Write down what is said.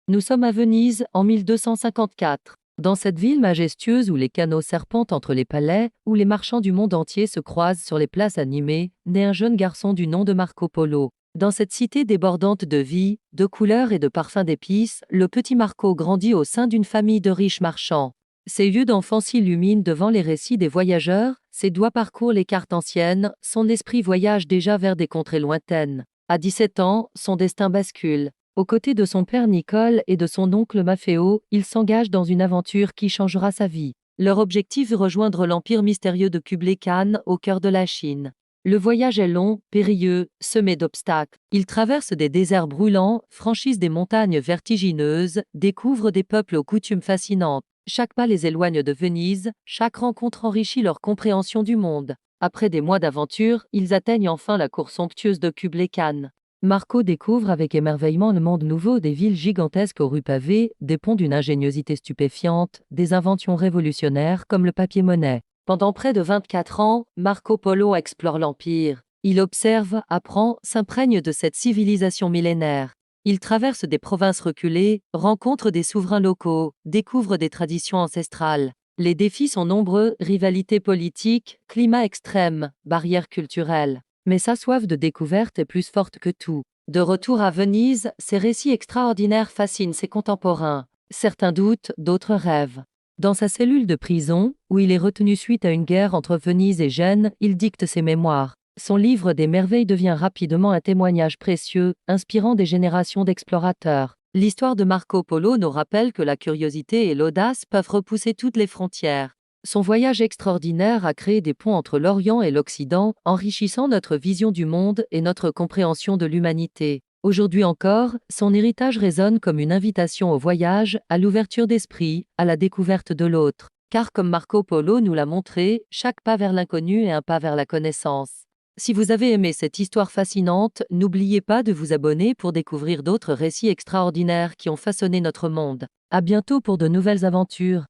Nous sommes à Venise, en 1254. Dans cette ville majestueuse où les canaux serpentent entre les palais, où les marchands du monde entier se croisent sur les places animées, naît un jeune garçon du nom de Marco Polo. Dans cette cité débordante de vie, de couleurs et de parfums d'épices, le petit Marco grandit au sein d'une famille de riches marchands. Ses yeux d'enfant s'illuminent devant les récits des voyageurs, ses doigts parcourent les cartes anciennes, son esprit voyage déjà vers des contrées lointaines. À 17 ans, son destin bascule. Aux côtés de son père Nicole et de son oncle Maffeo, il s'engage dans une aventure qui changera sa vie. Leur objectif est rejoindre l'empire mystérieux de Kublai Khan au cœur de la Chine. Le voyage est long, périlleux, semé d'obstacles. Ils traversent des déserts brûlants, franchissent des montagnes vertigineuses, découvrent des peuples aux coutumes fascinantes. Chaque pas les éloigne de Venise, chaque rencontre enrichit leur compréhension du monde. Après des mois d'aventure, ils atteignent enfin la cour somptueuse de Kublai Khan. Marco découvre avec émerveillement le monde nouveau, des villes gigantesques aux rues pavées, des ponts d'une ingéniosité stupéfiante, des inventions révolutionnaires comme le papier-monnaie. Pendant près de 24 ans, Marco Polo explore l'Empire. Il observe, apprend, s'imprègne de cette civilisation millénaire. Il traverse des provinces reculées, rencontre des souverains locaux, découvre des traditions ancestrales. Les défis sont nombreux, rivalités politiques, climat extrême, barrières culturelles. Mais sa soif de découverte est plus forte que tout. De retour à Venise, ses récits extraordinaires fascinent ses contemporains. Certains doutent, d'autres rêvent. Dans sa cellule de prison, où il est retenu suite à une guerre entre Venise et Gênes, il dicte ses mémoires. Son livre des merveilles devient rapidement un témoignage précieux, inspirant des générations d'explorateurs. L'histoire de Marco Polo nous rappelle que la curiosité et l'audace peuvent repousser toutes les frontières. Son voyage extraordinaire a créé des ponts entre l'Orient et l'Occident, enrichissant notre vision du monde et notre compréhension de l'humanité. Aujourd'hui encore, son héritage résonne comme une invitation au voyage, à l'ouverture d'esprit, à la découverte de l'autre. Car comme Marco Polo nous l'a montré, chaque pas vers l'inconnu est un pas vers la connaissance. Si vous avez aimé cette histoire fascinante, n'oubliez pas de vous abonner pour découvrir d'autres récits extraordinaires qui ont façonné notre monde. À bientôt pour de nouvelles aventures.